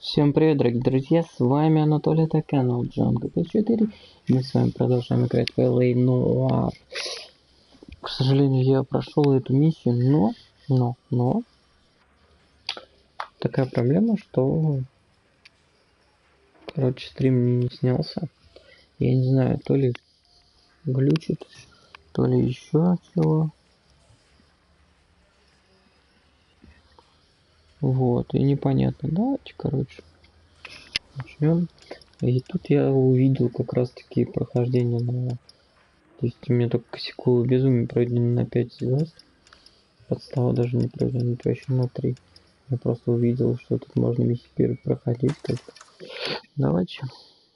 Всем привет, дорогие друзья, с вами Анатолий, это канал Джанго 4. Мы с вами продолжаем играть в LA Noire. К сожалению, я прошел эту миссию, но такая проблема, что, короче, стрим не снялся. Я не знаю, то ли глючит, то ли еще чего. Вот, и непонятно. Давайте, короче, начнем. И тут я увидел как раз таки прохождение на... То есть у меня только косяковое безумие пройдено на 5 звезд. Подстава даже не пройдена, это вообще на 3. Я просто увидел, что тут можно миссию первую проходить как-то. Давайте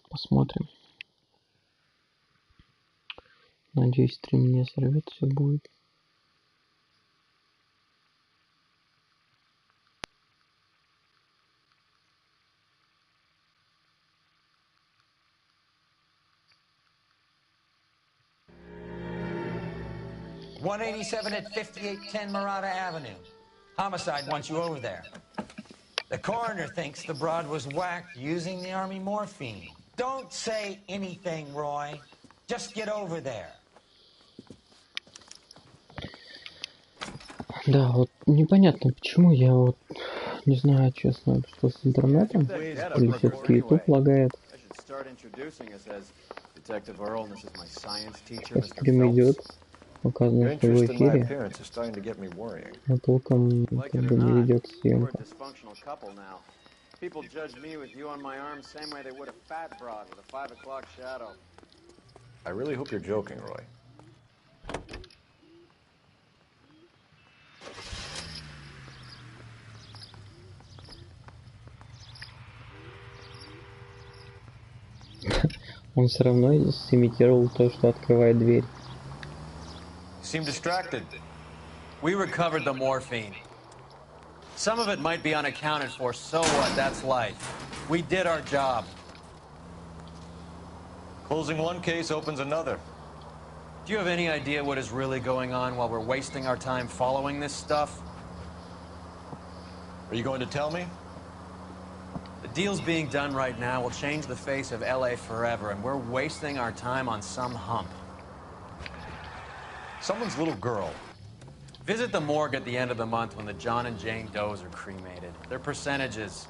посмотрим. Надеюсь, стрим не сорвет, все будет. .187 at 5810 Murata Avenue. Homicide wants you over there. The coroner thinks the broad was whacked using the army morphine. Don't say anything, Roy. Just get over there. Да, вот непонятно, почему я вот не знаю, честно, что с интернетом. Или все-таки YouTube лагает. Стрим идет. Показано, что в эфире, но толком как бы не ведет съемка. Он все равно сымитировал то, что открывает дверь. Seem distracted. We recovered the morphine. Some of it might be unaccounted for, so what? That's life. We did our job. Closing one case opens another. Do you have any idea what is really going on while we're wasting our time following this stuff? Are you going to tell me? The deals being done right now will change the face of LA forever, and we're wasting our time on some hump. Someone's little girl. Visit the morgue at the end of the month when the John and Jane Does are cremated. Their percentages.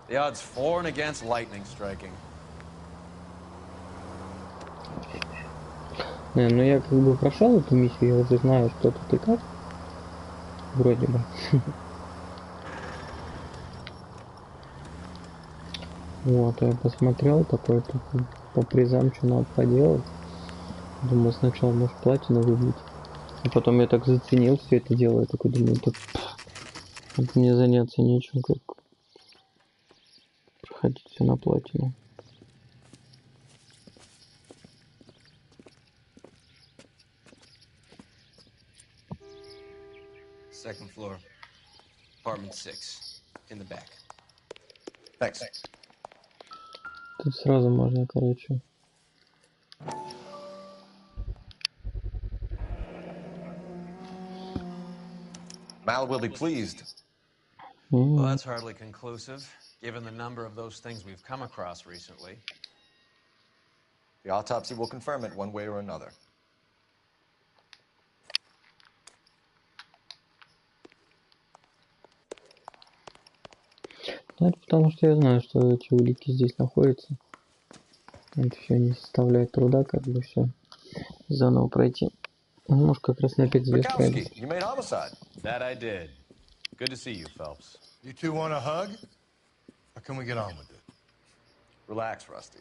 The odds for and against lightning striking. Ну я как бы прошел эту миссию, я уже знаю, что тут и как. Вроде бы. Вот, я посмотрел такой по призам, что надо поделать. Думал сначала, может, платину выбить. А потом я так заценил все это дело. Я такой думаю, так мне заняться нечем, как проходить все на платину. Second floor. Apartment 6. In the back. Thanks. Тут сразу можно, короче. Mal will be pleased. Well, that's hardly conclusive, given the number of those things we've come across recently. The autopsy will confirm it one way or another. Ну, это потому что я знаю, что эти улики здесь находятся. Это все не составляет труда, как бы все заново пройти. Ну, может, как раз на 5 звезд пройдет. You made homicide. That I did. Good to see you, Phelps. You two want a hug? Or can we get on with it? Relax, Rusty.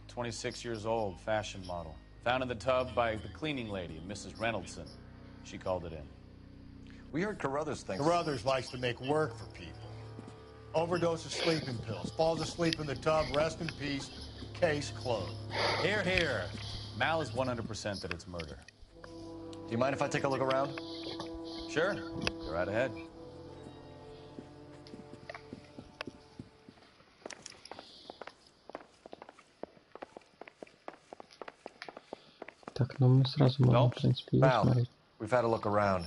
26 years old, fashion model. Found in the tub by the cleaning lady, Mrs. Reynoldson. She called it in. We heard Carruthers thinks... Carruthers likes to make work for people. Overdose of sleeping pills. Falls asleep in the tub. Rest in peace. Case closed. Here, here. Mal is 100% that it's murder. Do you mind if I take a look around? Sure. Go right ahead. Так, ну мы сразу можем, в принципе, ее смотреть. We've had a look around.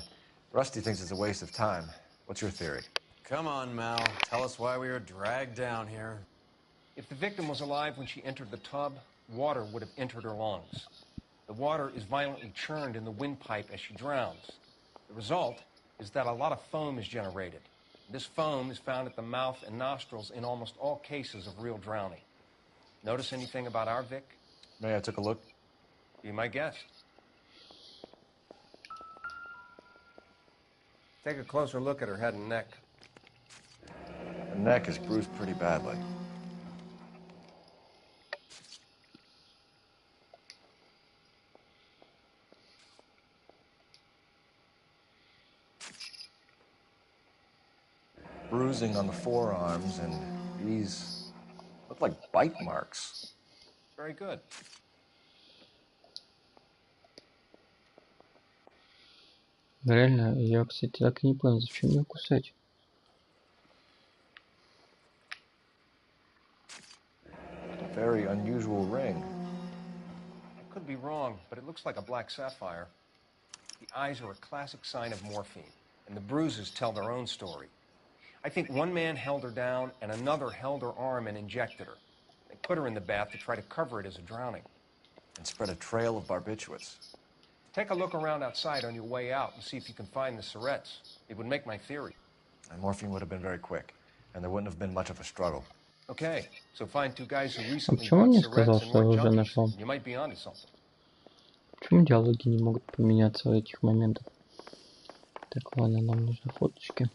Rusty thinks it's a waste of time. What's your theory? Come on, Mal. Tell us why we were dragged down here. If the victim was alive when she entered the tub, water would have entered her lungs. The water is violently churned in the windpipe as she drowns. The result is that a lot of foam is generated. This foam is found at the mouth and nostrils in almost all cases of real drowning. Notice anything about our Vic? May I took a look? Be my guest. Take a closer look at her head and neck. The neck is bruised pretty badly. Bruising on the forearms, and these look like bite marks. Very good. Реально, я, кстати, так и не понял, зачем ее кусать. A very unusual ring. I could be wrong, but it looks like a black sapphire. The eyes are a classic sign of morphine, and the bruises tell their own story. I think one man held her down, and another held her arm and injected her. They put her in the bath to try to cover it as a drowning. And spread a trail of barbiturates. Take a look around outside on your way out and see if you can find the syrettes. It would make my theory. And morphine would have been very quick, and there wouldn't have been much of a struggle. Okay, so find two guys who recently Почему он bought не сказал, syrettes and что were уже нашел? junkies. You might be onto something. Почему диалоги не могут поменяться в этих моментах? Так, ладно, нам нужны фоточки.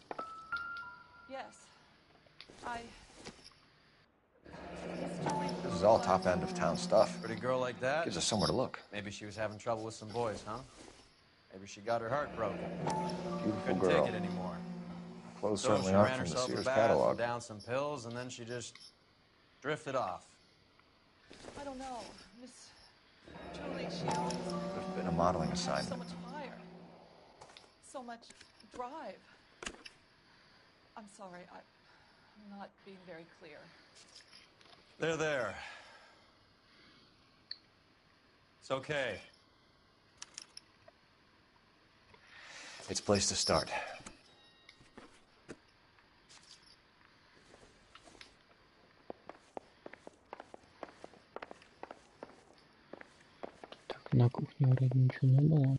This is all top end of town stuff. Pretty girl like that? Gives us somewhere to look. Maybe she was having trouble with some boys, huh? Maybe she got her heart broken. Beautiful Couldn't girl. take it anymore. Clothes So certainly she aren't ran from the herself a Sears bath catalog. and down some pills, and then she just drifted off. I don't know. Miss Julie, she always There's been a modeling has so assignment. much fire. So much drive. I'm sorry, I'm not being very clear. There. It's okay. It's a place to start. Так, на кухне вроде ничего не было.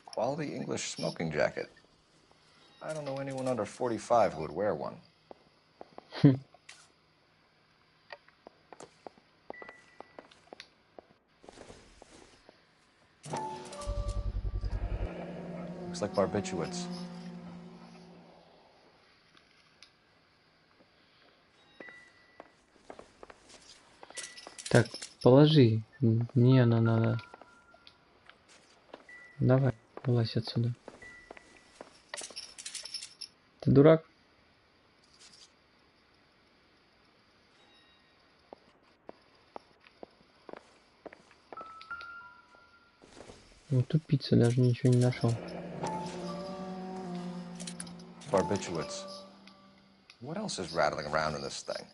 Quality English smoking jacket. I don't know anyone under 45 who would wear one. Looks like barbiturates. Так, положи. Мне она надо. Давай, вылазь отсюда. Ты дурак? Ну, тупица, даже ничего не нашел. Barbiturates. What else is rattling around in this thing?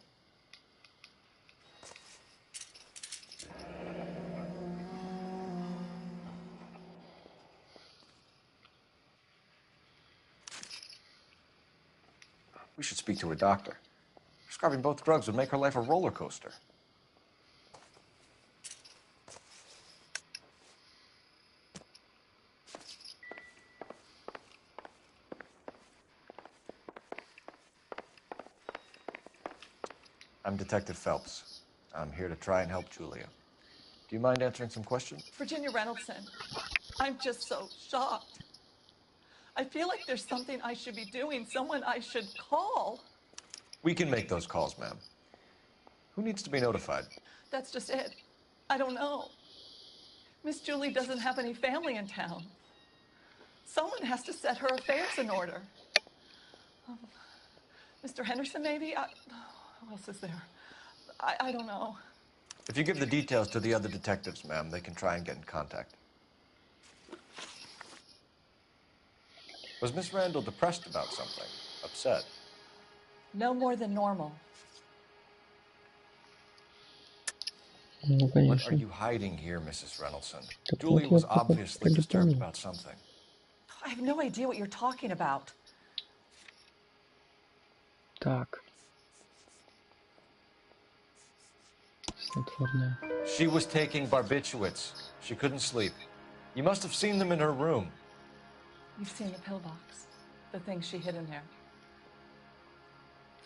We should speak to her doctor. Prescribing both drugs would make her life a roller coaster. I'm Detective Phelps. I'm here to try and help Julia. Do you mind answering some questions? Virginia Reynoldson, I'm just so shocked. I feel like there's something I should be doing, someone I should call. We can make those calls, ma'am. Who needs to be notified? That's just it. I don't know. Miss Julie doesn't have any family in town. Someone has to set her affairs in order. Mr. Henderson, maybe? Who else is there? I don't know. If you give the details to the other detectives, ma'am, they can try and get in contact. Was Miss Randall depressed about something? Upset? No more than normal. Ну, What are конечно. you hiding here, Mrs. Reynoldsson? Так Julie вот, я was походу obviously disturbed понял. about something. I have no idea what you're talking about. Так. Снотворное. She was taking barbiturates. She couldn't sleep. You must have seen them in her room. You've seen the pillbox, the things she hid in there.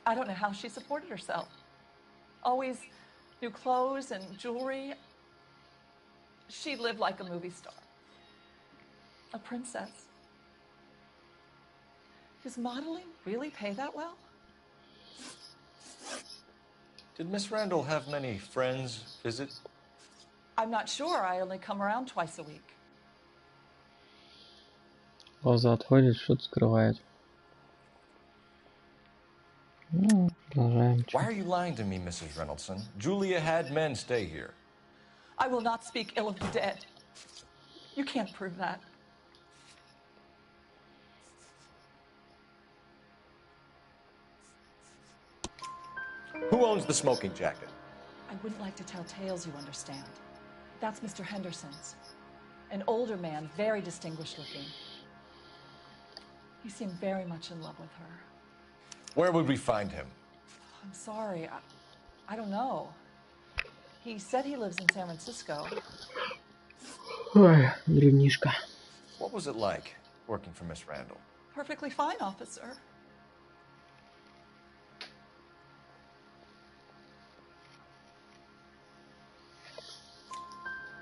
I don't know how she supported herself. Always new clothes and jewelry. She lived like a movie star. A princess. Does modeling really pay that well? Did Miss Randall have many friends visit? I'm not sure. I only come around twice a week. Глаза отводит, что-то скрывает. Ну, продолжаем. Why are you lying to me, Mrs. Reynoldsson? Julia had men stay here. I will not speak ill of the dead. You can't prove that. Who owns the smoking jacket? I wouldn't like to tell tales, you understand. That's Mr. Henderson's. An older man, very distinguished looking. He seemed very much in love with her. Where would we find him? I'm sorry, I don't know. He said he lives in San Francisco. Ой, древнишка. What was it like working for Miss Randall? Perfectly fine, officer.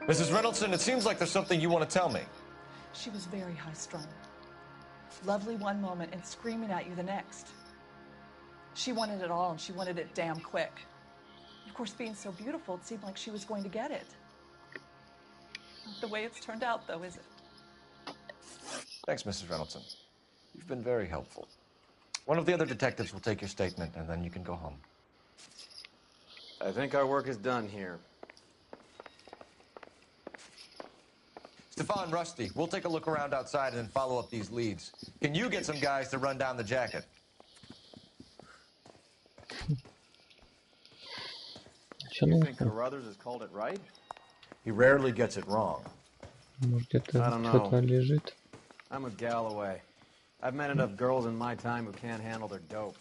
Mrs. Reynoldsson, it seems like there's something you want to tell me. She was very high-strung. Lovely one moment and screaming at you the next. She wanted it all, and she wanted it damn quick. Of course, being so beautiful, it seemed like she was going to get it. Not the way it's turned out, though, is it? Thanks, Mrs. Reynoldsson. You've been very helpful. One of the other detectives will take your statement, and then you can go home. I think our work is done here. Stefan, Rusty, we'll take a look around outside and then follow up these leads. Can you get some guys to run down the jacket? You think Carruthers has called it right? He rarely gets it wrong. Может, это I don't know. что-то лежит. I'm with Galloway. I've met enough girls in my time who can't handle their dope.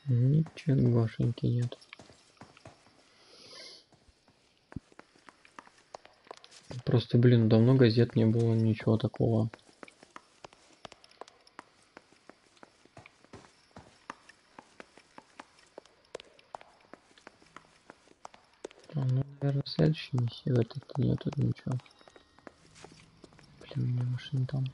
Ничегошеньки нет. Просто, блин, давно газет не было, ничего такого. Ну, наверное, в следующей миссии в этой нету ничего. Блин, у меня машина там.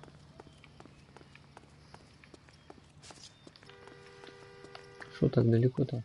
Что так далеко-то?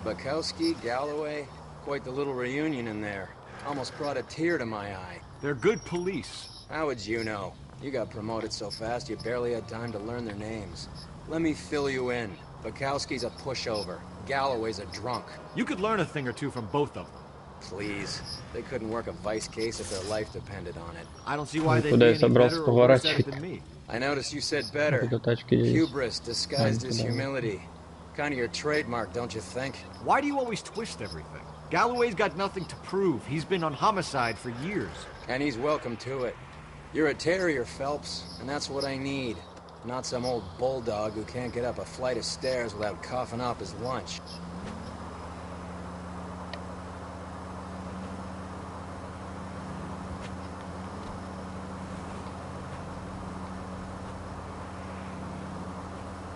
Bukowski, Galloway, quite the little reunion in there. Almost brought a tear to my eye. They're good police. How would you know? You got promoted so fast you barely had time to learn their names. Let me fill you in. Bukowski's a pushover. Galloway's a drunk. You could learn a thing or two from both of them. Please. They couldn't work a vice case if their life depended on it. I don't see why they'd Куда be я any собрался better or worse at it поворачивать? than me. I noticed you said better. До тачки здесь. Hubris disguised as Куда? humility. Kind of your trademark, don't you think? Why do you always twist everything? Galloway's got nothing to prove. He's been on homicide for years. And he's welcome to it. You're a terrier, Phelps, and that's what I need. Not some old bulldog who can't get up a flight of stairs without coughing up his lunch.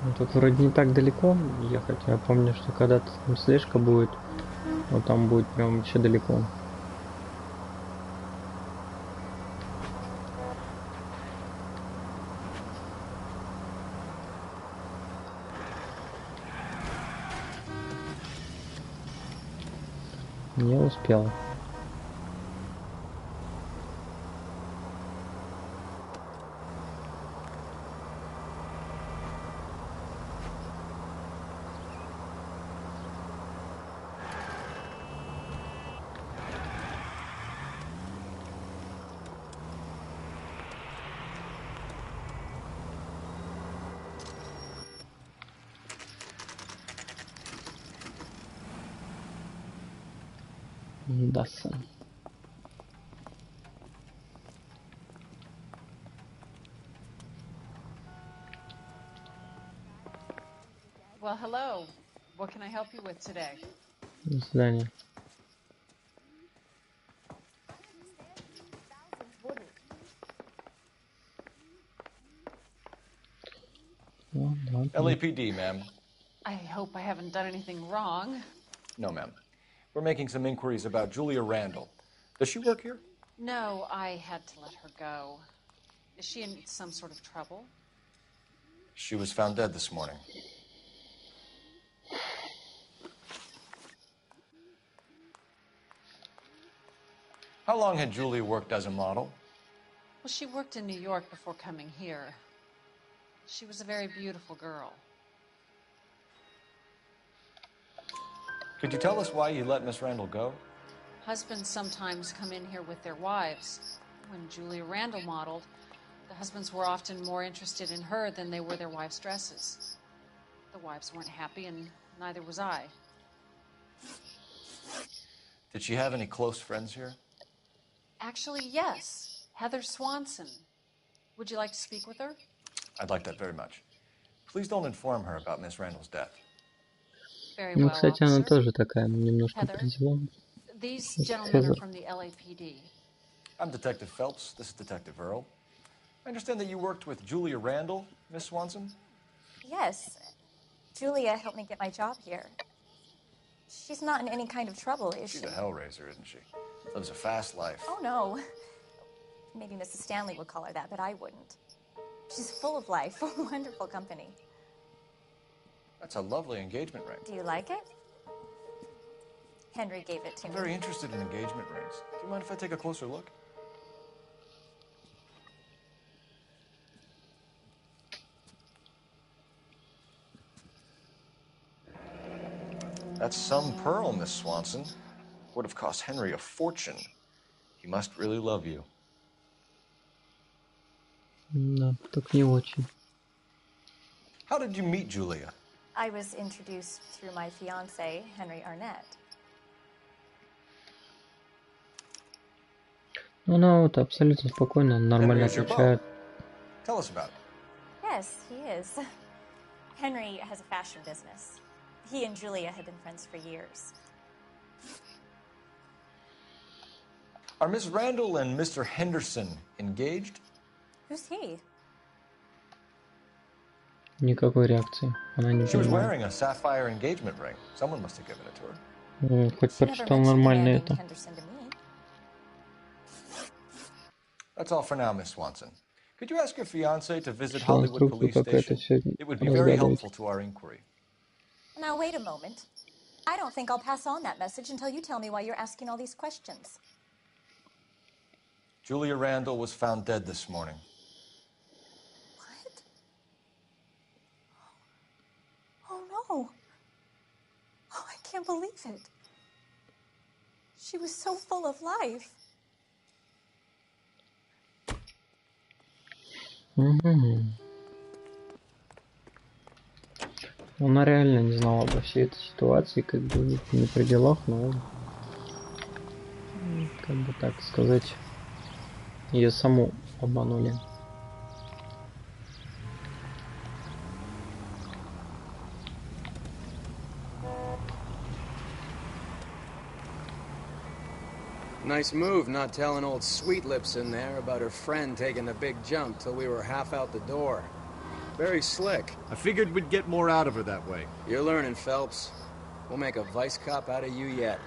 Ну, тут вроде не так далеко ехать. Я помню, что когда-то там слежка будет, но там будет прям вообще далеко. Не успел. Да-са. Well, hello. What can I help you with today? До свидания. LAPD, ma'am. I hope I haven't done anything wrong. No, ma'am. We're making some inquiries about Julia Randall. Does she work here? No, I had to let her go. Is she in some sort of trouble? She was found dead this morning. How long had Julia worked as a model? Well, she worked in New York before coming here. She was a very beautiful girl. Could you tell us why you let Miss Randall go? Husbands sometimes come in here with their wives. When Julia Randall modeled, the husbands were often more interested in her than they were their wives' dresses. The wives weren't happy, and neither was I. Did she have any close friends here? Actually, yes. Heather Swanson. Would you like to speak with her? I'd like that very much. Please don't inform her about Miss Randall's death. Very Ну, well, кстати, она officer. тоже такая немножко Heather, приземленная. these gentlemen are from the LAPD. I'm Detective Phelps. This is Detective Earl. I understand that you worked with Julia Randall, Miss Swanson? Yes. Julia helped me get my job here. She's not in any kind of trouble, is she? She's a hellraiser, isn't she? Lives a fast life. Oh, no. Maybe Mrs. Stanley would call her that, but I wouldn't. She's full of life, wonderful company. That's a lovely engagement ring. Do you like it? Henry gave it to I'm me. very interested in engagement rings. Do you mind if I take a closer look? That's some pearl, Miss Swanson. Would have cost Henry a fortune. He must really love you. Да, так не очень. How did you meet Julia? I was introduced through my fiancé, Henry Arnett. Ну, она вот абсолютно спокойно, нормально Henry is your отвечает. beau. Tell us about it. Yes, he is. Henry has a fashion business. He and Julia have been friends for years. Are Miss Randall and Mr. Henderson engaged? Who's he? Никакой реакции. Она не She was понимает. wearing a sapphire engagement ring. Someone must have given it to her. Ну, хоть She never прочитал mentioned a нормально man named это. Henderson to me. That's all for now, Miss Swanson. Could you ask your fiancé to visit Шла Hollywood инструкцию, Police как это Station? все It would be very разгадывать. helpful to our inquiry. Now, wait a moment. I don't think I'll pass on that message until you tell me why you're asking all these questions. Julia Randall was found dead this morning. What? Oh, no. Oh, I can't believe it. She was so full of life. Угу. Она реально не знала обо всей этой ситуации, как бы не при делах, но, как бы так сказать, ее саму обманули. Nice move not telling old Sweet Lips in there about her friend taking the big jump till we were half out the door. Very slick. I figured we'd get more out of her that way. You're learning, Phelps. We'll make a vice cop out of you yet.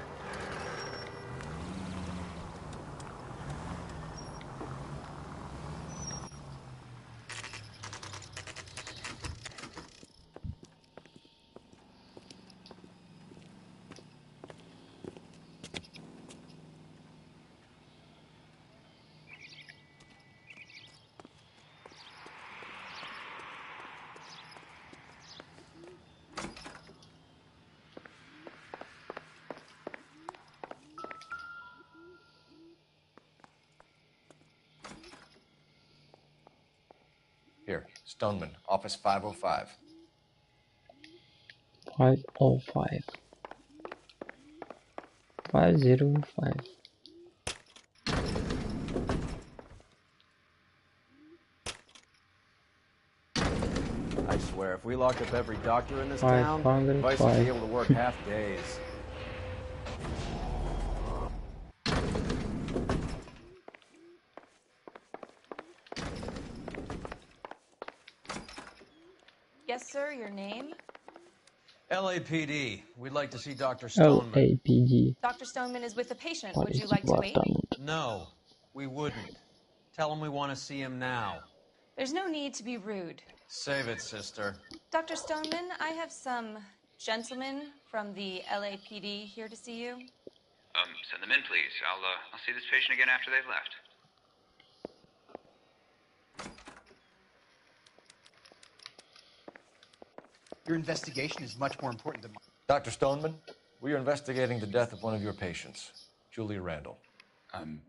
Stoneman, office 505. 505. 505. I swear, if we locked up every doctor in this town, Vice would be able to work half days. Yes, sir, your name? LAPD. We'd like to see Dr. Stoneman. LAPD. Dr. Stoneman is with a patient. Would you like to wait? No, we wouldn't. Tell him we want to see him now. There's no need to be rude. Save it, sister. Dr. Stoneman, I have some gentlemen from the LAPD here to see you. Send them in, please. I'll see this patient again after they've left. Your investigation is much more important than mine. Dr. Stoneman, we are investigating the death of one of your patients, Julia Randall. I'm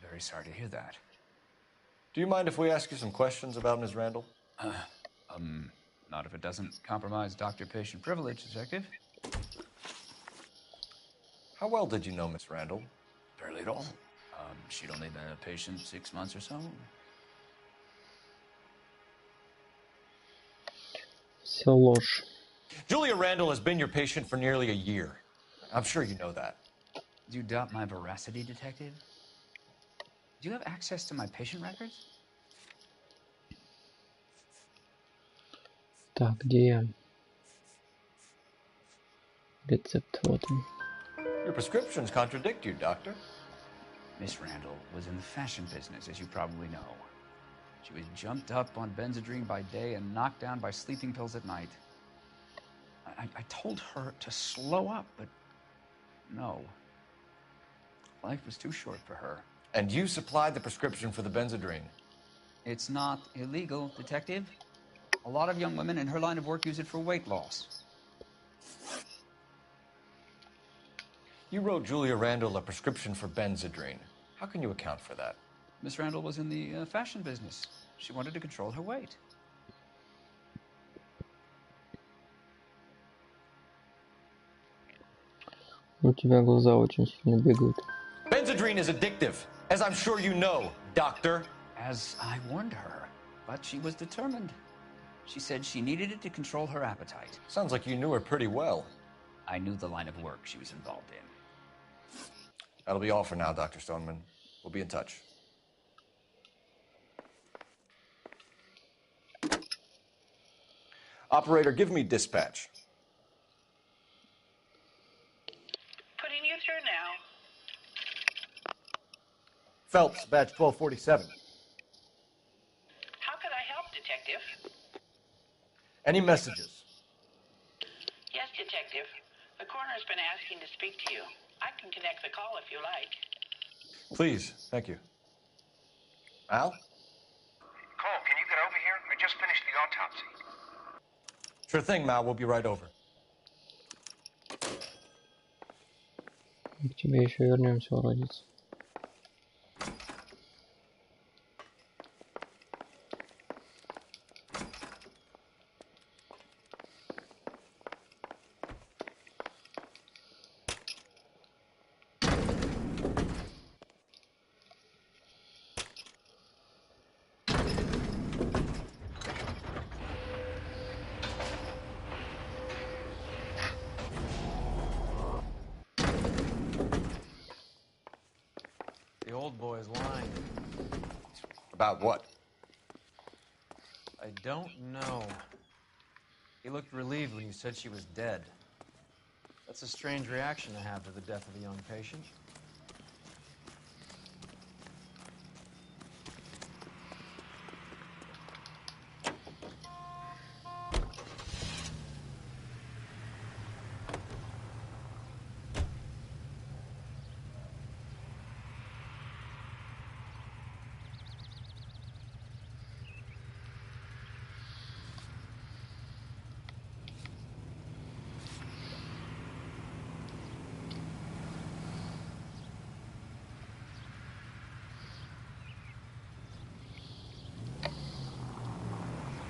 very sorry to hear that. Do you mind if we ask you some questions about Ms. Randall? Not if it doesn't compromise doctor-patient privilege, Detective. How well did you know Miss Randall? Barely at all. She'd only been a patient 6 months or so. Все ложь. Julia Randall has been your patient for nearly a year. I'm sure you know that. Do you doubt my veracity, Detective? Do you have access to my patient records? Так, где я? Рецепт, вот он. Your prescriptions contradict you, doctor. Miss Randall was in the fashion business, as you probably know. She was jumped up on Benzedrine by day and knocked down by sleeping pills at night. I told her to slow up, but no. Life was too short for her. And you supplied the prescription for the Benzedrine. It's not illegal, Detective. A lot of young women in her line of work use it for weight loss. You wrote Julia Randall a prescription for Benzedrine. How can you account for that? Miss Randall was in the fashion business. She wanted to control her weight. У тебя глаза очень сильно бегают. Benzedrine is addictive, as I'm sure you know, doctor. As I warned her, but she was determined. She said she needed it to control her appetite. Sounds like you knew her pretty well. I knew the line of work she was involved in. That'll be all for now, Dr. Stoneman. We'll be in touch. Operator, give me dispatch. Putting you through now. Phelps, badge 1247. How could I help, Detective? Any messages? Yes, Detective. The coroner's been asking to speak to you. I can connect the call if you like. Please, thank you. Al? Cole, can you get over here? I just finished the autopsy. Sure thing, Mal. We'll be right over. К тебе еще вернемся, уродец. The old boy's lying. About what? I don't know. He looked relieved when you said she was dead. That's a strange reaction to have to the death of a young patient.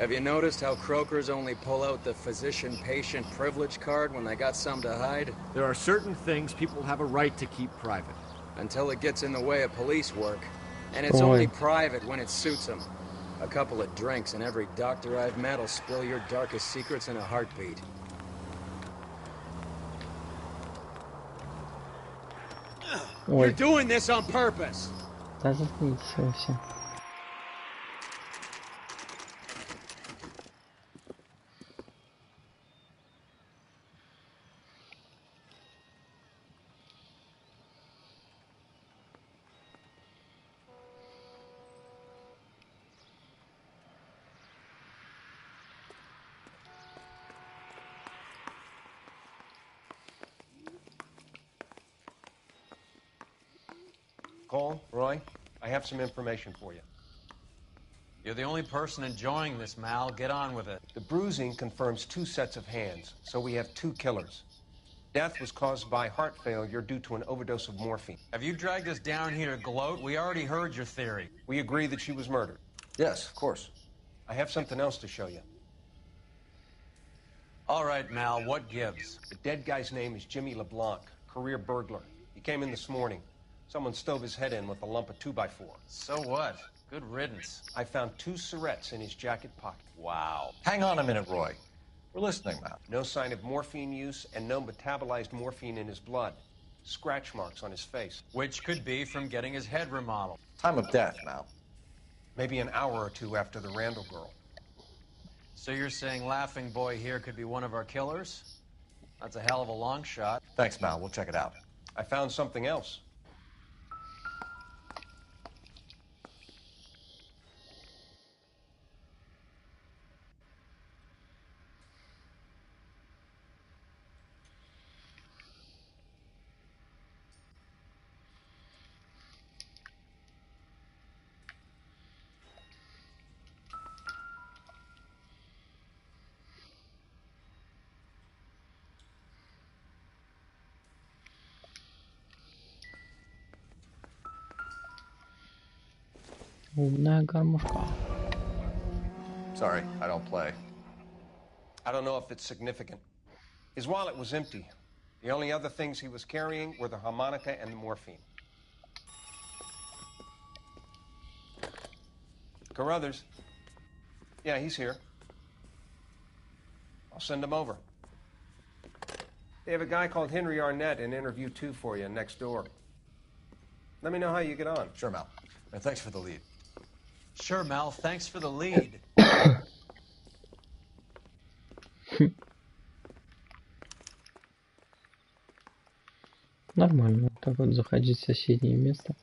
Have you noticed how croakers only pull out the physician-patient privilege card when they got something to hide? There are certain things people have a right to keep private. Until it gets in the way of police work. And it's only private when it suits them. A couple of drinks and every doctor I've met will spill your darkest secrets in a heartbeat. You're doing this on purpose. Да заткнитесь вы все. Cole, Roy, I have some information for you. You're the only person enjoying this, Mal. Get on with it. The bruising confirms 2 sets of hands, so we have 2 killers. Death was caused by heart failure due to an overdose of morphine. Have you dragged us down here to gloat? We already heard your theory. We agree that she was murdered. Yes, of course. I have something else to show you. All right, Mal, what gives? The dead guy's name is Jimmy LeBlanc, career burglar. He came in this morning. Someone stove his head in with a lump of 2x4. So what? Good riddance. I found 2 syrettes in his jacket pocket. Wow. Hang on a minute, Roy. We're listening now. No sign of morphine use and no metabolized morphine in his blood. Scratch marks on his face. Which could be from getting his head remodeled. Time of death, Mal. Maybe an hour or 2 after the Randall girl. So you're saying Laughing Boy here could be one of our killers? That's a hell of a long shot. Thanks, Mal. We'll check it out. I found something else. Умная гармошка. Sorry, I don't play. I don't know if it's significant. His wallet was empty. The only other things he was carrying were the harmonica and the morphine. Carruthers. Yeah, he's here. I'll send him over. They have a guy called Henry Arnett in interview 2 for you next door. Let me know how you get on. Sure, Mal. And thanks for the lead. Sure, Mal. Thanks for the lead. Нормально, вот так вот заходить в соседнее место.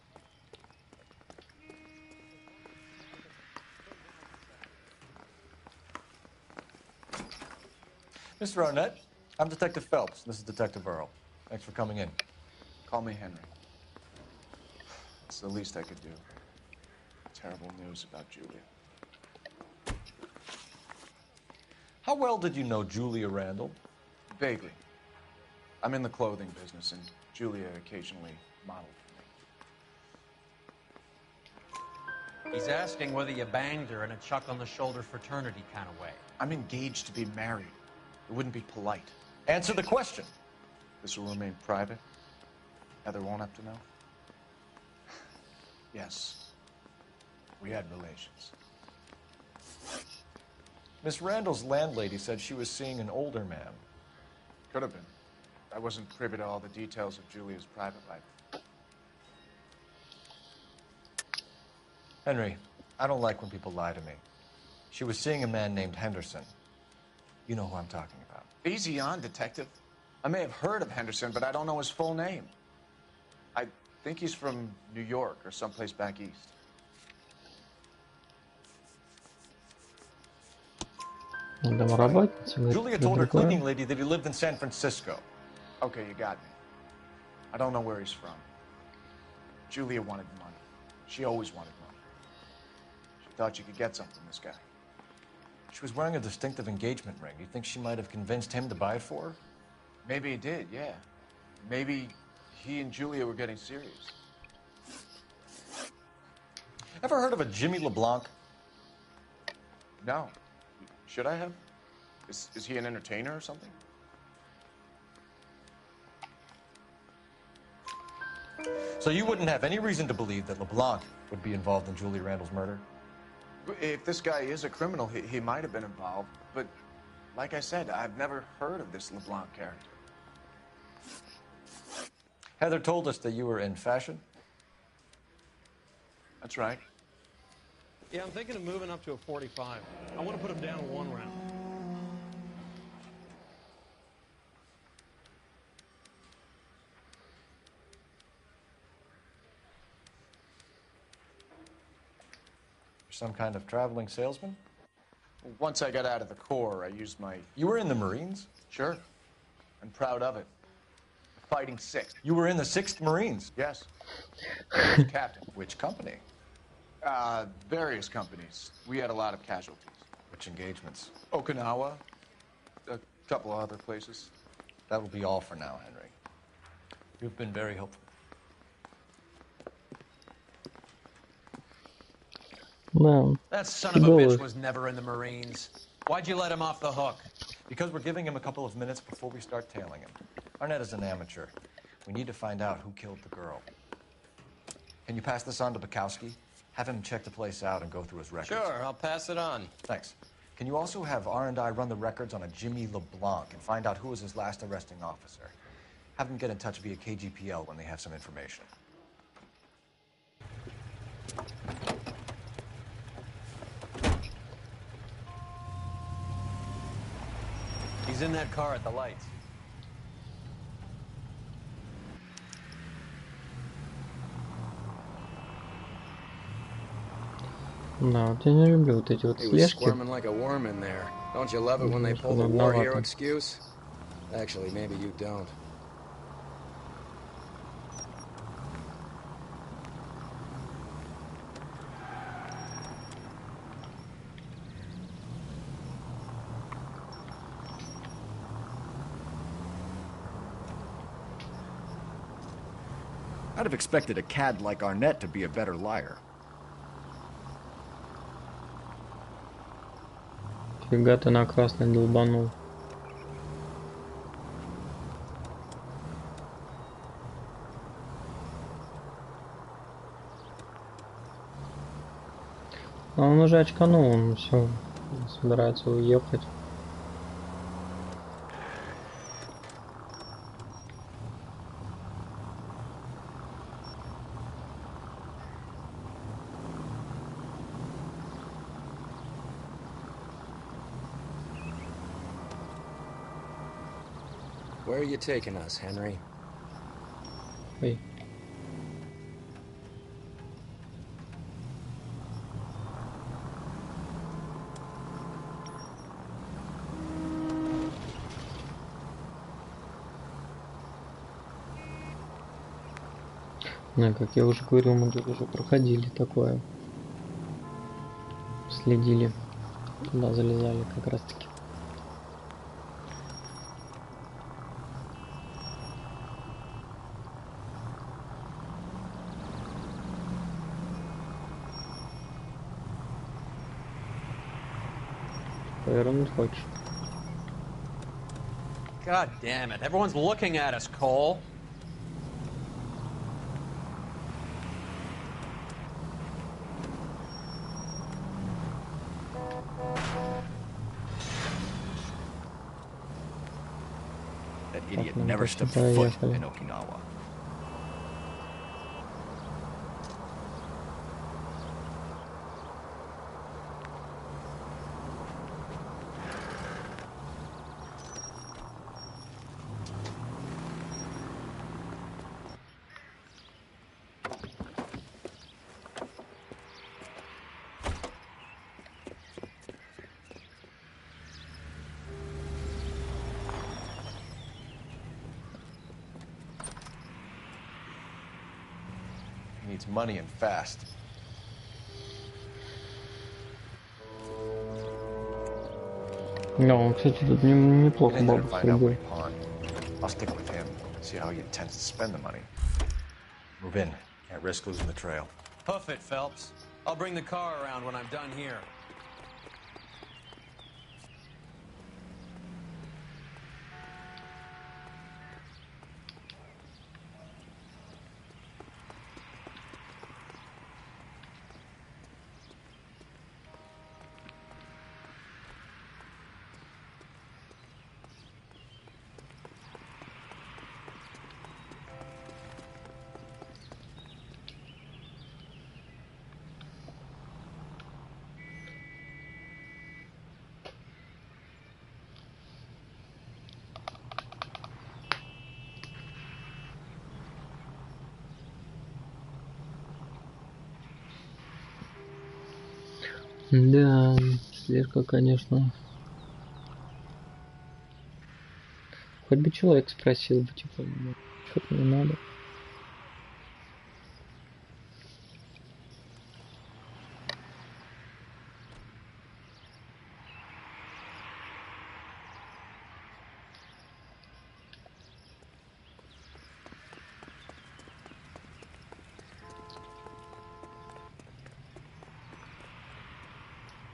Mr. Arnett, I'm Detective Phelps. This is Detective Earl. Thanks for coming in. Call me Henry. It's the least I could do. Terrible news about Julia. How well did you know Julia Randall? Vaguely. I'm in the clothing business, and Julia occasionally modeled for me. He's asking whether you banged her in a chuck-on-the-shoulder fraternity kind of way. I'm engaged to be married. It wouldn't be polite. Answer the question. This will remain private? Heather won't have to know? Yes. We had relations. Miss Randall's landlady said she was seeing an older man. Could have been. I wasn't privy to all the details of Julia's private life. Henry, I don't like when people lie to me. She was seeing a man named Henderson. You know who I'm talking about. Easy on, Detective. I may have heard of Henderson, but I don't know his full name. I think he's from New York or someplace back east. Julia told her cleaning lady that he lived in San Francisco. Okay, you got me. I don't know where he's from. Julia wanted money. She always wanted money. She thought she could get something from this guy. She was wearing a distinctive engagement ring. Do you think she might have convinced him to buy it for her? Maybe he did, yeah. Maybe he and Julia were getting serious. Ever heard of a Jimmy LeBlanc? No. Should I have? Is he an entertainer or something? So you wouldn't have any reason to believe that LeBlanc would be involved in Julie Randall's murder? If this guy is a criminal, he might have been involved. But like I said, I've never heard of this LeBlanc character. Heather told us that you were in fashion. That's right. Yeah, I'm thinking of moving up to a 45. I want to put him down in 1 round. Some kind of traveling salesman? Once I got out of the Corps, I used my... You were in the Marines? Sure. I'm proud of it. Fighting 6th. You were in the 6th Marines? Yes. Captain. Which company? Various companies. We had a lot of casualties. Which engagements? Okinawa. A couple of other places. That will be all for now, Henry. You've been very helpful. No. That son of a bitch was never in the Marines. Why'd you let him off the hook? Because we're giving him a couple of minutes before we start tailing him. Arnett is an amateur. We need to find out who killed the girl. Can you pass this on to Bukowski? Have him check the place out and go through his records. Sure, I'll pass it on. Thanks. Can you also have R&I run the records on a Jimmy LeBlanc and find out who was his last arresting officer? Have them get in touch via KGPL when they have some information. He's in that car at the lights. Да, вот я не люблю вот эти вот слежки. Squirming like a worm in there. Don't you love it when they pull the war hero excuse? Actually, maybe you don't. I'd have expected a cad like Arnett to be a better liar. Фига ты на красный долбанул. А он уже очканул, он все, собирается уехать. Where are you taking us, Henry? Ой. Да, как я уже говорил, мы тут уже проходили такое. Следили. Туда залезали как раз таки. Повернуть хочешь? God damn it. Everyone's looking at us, Cole. That idiot never stepped foot in Okinawa. Needs money and fast. Ну, кстати, тут неплохо бабу срубил. I'll stick with him. See how he intends to spend the money. Move in. Can't risk losing the trail. Hoof it, Phelps. I'll bring the car around when I'm done here. Да, слишком, конечно. Хоть бы человек спросил бы, типа, что-то не надо.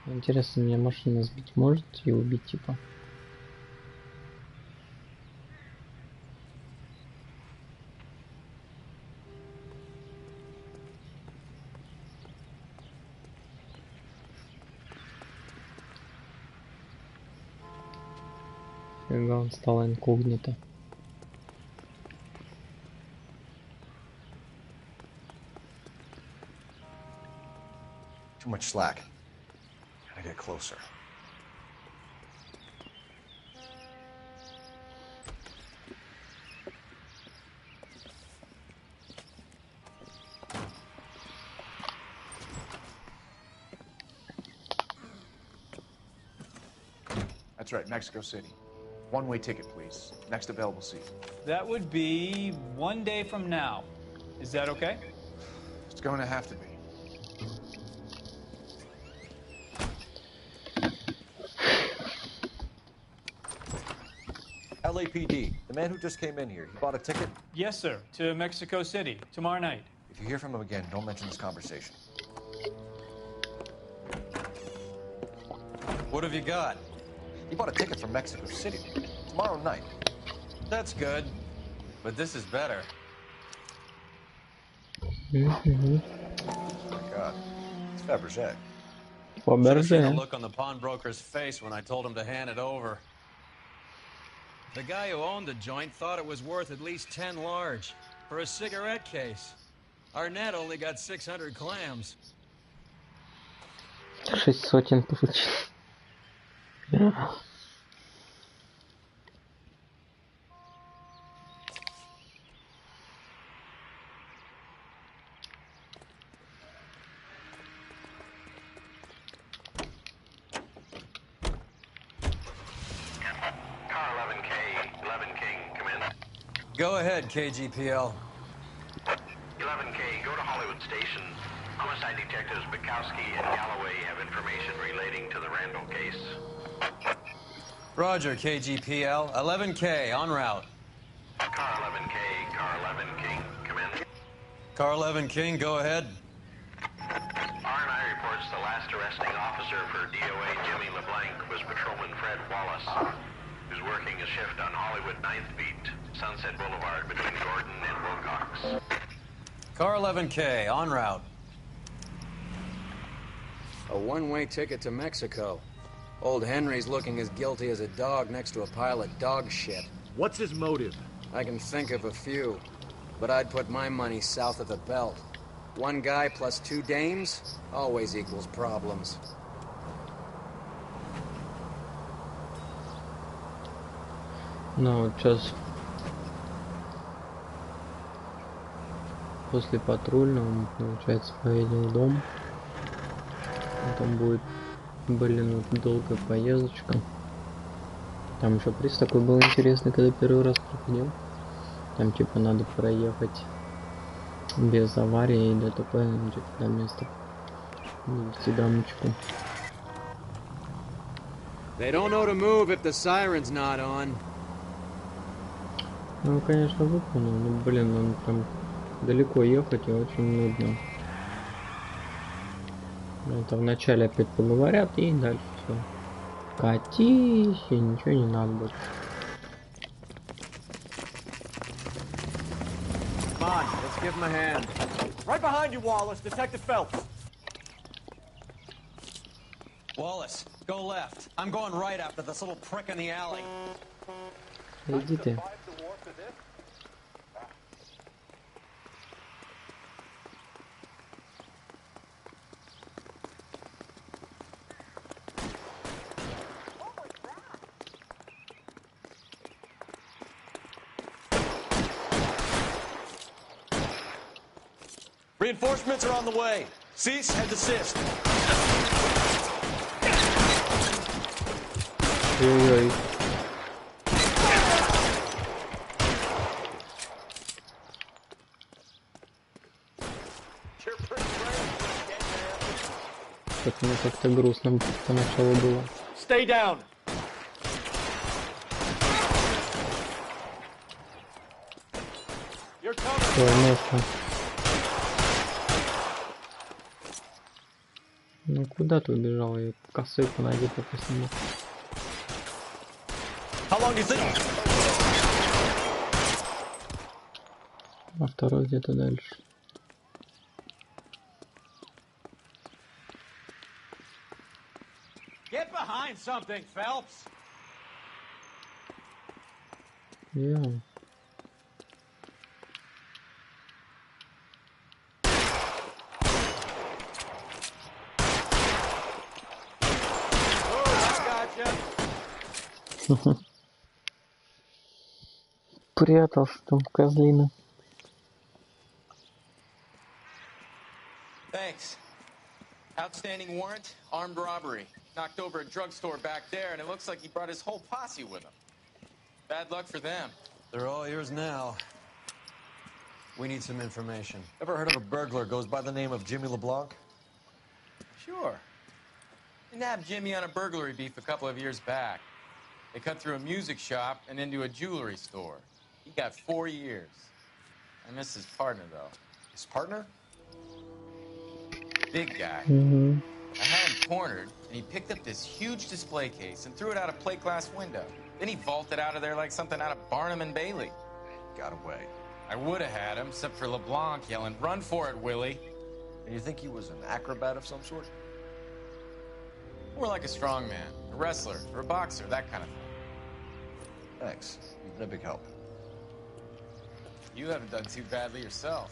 Интересно, меня машина сбить может и убить, типа? Фига, он стал инкогнито. Too much slack. Gotta get closer. That's right, Mexico City. One-way ticket, please. Next available seat. That would be 1 day from now. Is that okay? It's going to have to be. LAPD, the man who just came in here, he bought a ticket? Yes, sir. To Mexico City, tomorrow night. If you hear from him again, don't mention this conversation. What have you got? He bought a ticket from Mexico City. Tomorrow night. That's good. But this is better. Mm-hmm. Oh my God. It's Fabergé. Should have seen the look on the pawnbroker's face when I told him to hand it over. The guy who owned the joint thought it was worth at least 10 large for a cigarette case. Arnett only got 600 clams. 600 получил. Go ahead, KGPL. 11K, go to Hollywood Station. Homicide detectives Bukowski and Galloway have information relating to the Randall case. Roger, KGPL. 11K, en route. Car 11K, Car 11 King, come in. Car 11 King, go ahead. R&I reports the last arresting officer for DOA Jimmy LeBlanc was Patrolman Fred Wallace, who's working a shift on Hollywood 9th Beat, Sunset Boulevard between Gordon and Wilcox. Car 11K, en route. A one-way ticket to Mexico. Old Henry's looking as guilty as a dog next to a pile of dog shit. What's his motive? I can think of a few, but I'd put my money south of the belt. One guy plus 2 dames always equals problems. Ну, вот сейчас после патрульного, получается, поедем в дом. Там будет, блин, вот долгая поездочка. Там еще приз такой был интересный, когда первый раз проходил. Там типа надо проехать без аварии и ДТП, типа до места. Довести дамочку. They don't know to move if the siren's not on. Ну, конечно, выполнил, но, блин, он там далеко ехать и очень нудно. Это вначале опять поговорят и дальше все. Катись, и ничего не надо будет. Come on, let's give him a hand. Right behind you, Wallace, Detective Phelps. Wallace, go left. I'm going right after this little prick in the alley. Иди ты. Reinforcements are on the way. Cease and desist. Ой-ой. Так мне как-то грустно поначалу было. Stay down. Совместно. Ну куда ты убежал? Я косынку найду, пока сниму. А второй где-то дальше. Get behind something, Phelps. Yeah. Прятался там козлина. Thanks. Outstanding warrant, armed robbery. Knocked over a drugstore back there, and it looks like he brought his whole posse with him. Bad luck for them. They're all yours now. We need some information. Ever heard of a burglar goes by the name of Jimmy LeBlanc? Sure. They nabbed Jimmy on a burglary beef a couple of years back. They cut through a music shop and into a jewelry store. He got 4 years. I miss his partner, though. His partner? Big guy. I had him cornered, and he picked up this huge display case and threw it out a plate glass window. Then he vaulted out of there like something out of Barnum and Bailey. Got away. I would have had him, except for LeBlanc yelling, "Run for it, Willie." And you think he was an acrobat of some sort? More like a strongman, a wrestler, or a boxer, that kind of thing. Thanks. You've been a big help. You haven't done too badly yourself.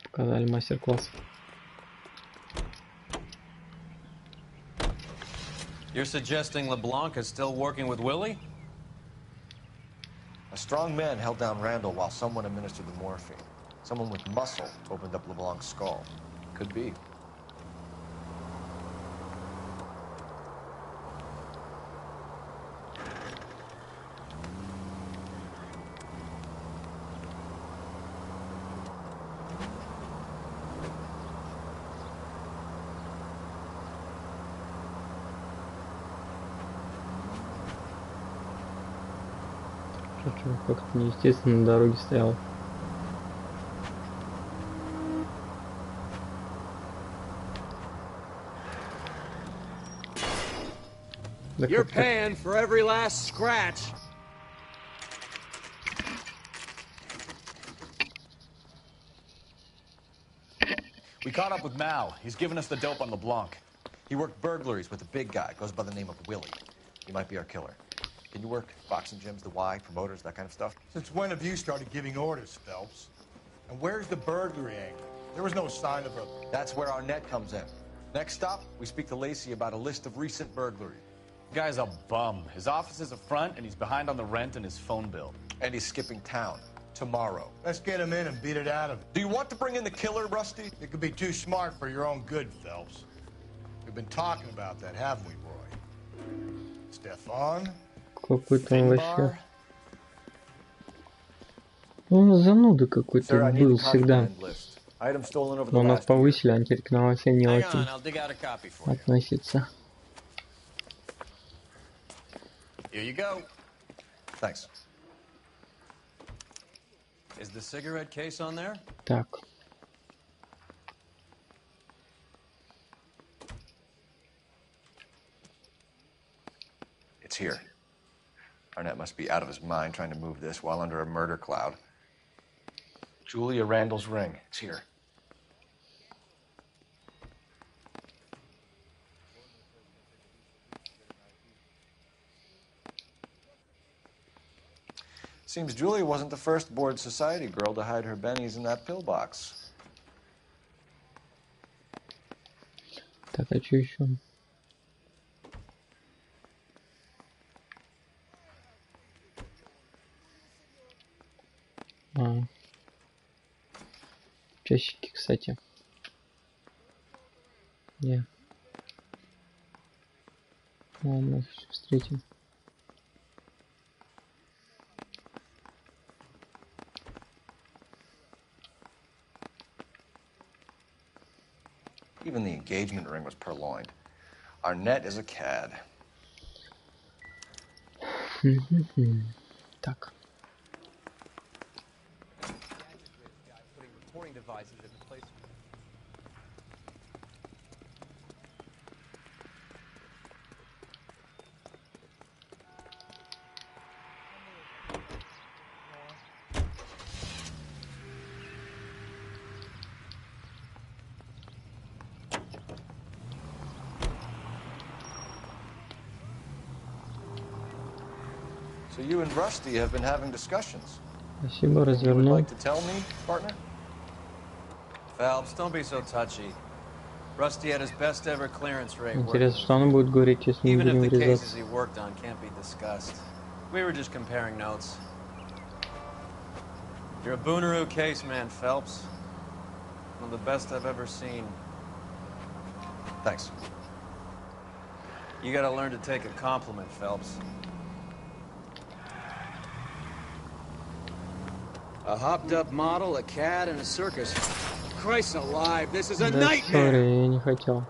Показали мастер-класс. You're suggesting LeBlanc is still working with Willie? A strong man held down Randall while someone administered the morphine. Someone with muscle opened up LeBlanc's skull. Could be. Как-то неестественно на дороге стоял. You're paying for every last scratch. We caught up with Mal. He's given us the dope on LeBlanc. He worked burglaries with a big guy. Goes by the name of Willie. He might be our killer. Can you work boxing gyms, the Y, promoters, that kind of stuff? Since when have you started giving orders, Phelps? And where's the burglary angle? There was no sign of a... That's where our net comes in. Next stop, we speak to Lacey about a list of recent burglaries. The guy's a bum. His office is a front, and he's behind on the rent and his phone bill. And he's skipping town tomorrow. Let's get him in and beat it out of him. Do you want to bring in the killer, Rusty? It could be too smart for your own good, Phelps. We've been talking about that, haven't we, Roy? Stefan? Какой-то он вообще... Он зануда какой-то был всегда. Но нас повысили, а теперь к нам вообще не очень относится. Here you go. Thanks. Is the cigarette case on there? Так. It's here. Arnett must be out of his mind trying to move this while under a murder cloud. Julia Randall's ring. It's here. Seems Julia wasn't the first bored society girl to hide her bennies in that pillbox. Так, а что еще? Часики, кстати. Не. Ладно, их еще встретим. Even the engagement ring was purloined. Arnett is a cad. Так. Recording devices in place. So you and Rusty have been having discussions. Спасибо, You would развернул. like to tell me, partner? Phelps, don't be so touchy. Rusty had his best ever clearance rate working. Интересно, что он будет говорить, если мы Even if будем the cases врезаться. he worked on can't be discussed. We were just comparing notes. You're a Booneroo case man, Phelps. One of the best I've ever seen. Thanks. You gotta learn to take a compliment, Phelps. A hopped-up model, a cat, and a circus. Christ alive, this is a Да, nightmare! sorry, я не хотел.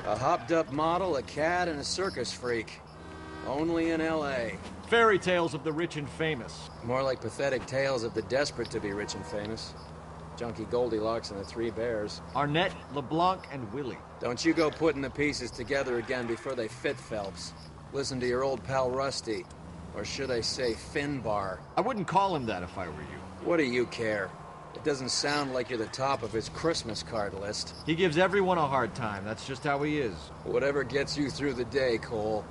A hopped-up model, a cat, and a circus freak. Only in L.A. Fairy tales of the rich and famous. More like pathetic tales of the desperate to be rich and famous. Junkie Goldilocks and the Three Bears. Arnett, LeBlanc, and Willie. Don't you go putting the pieces together again before they fit, Phelps. Listen to your old pal Rusty. Or should I say Finbar? I wouldn't call him that if I were you. What do you care? It doesn't sound like you're the top of his Christmas card list. He gives everyone a hard time. That's just how he is. Whatever gets you through the day, Cole.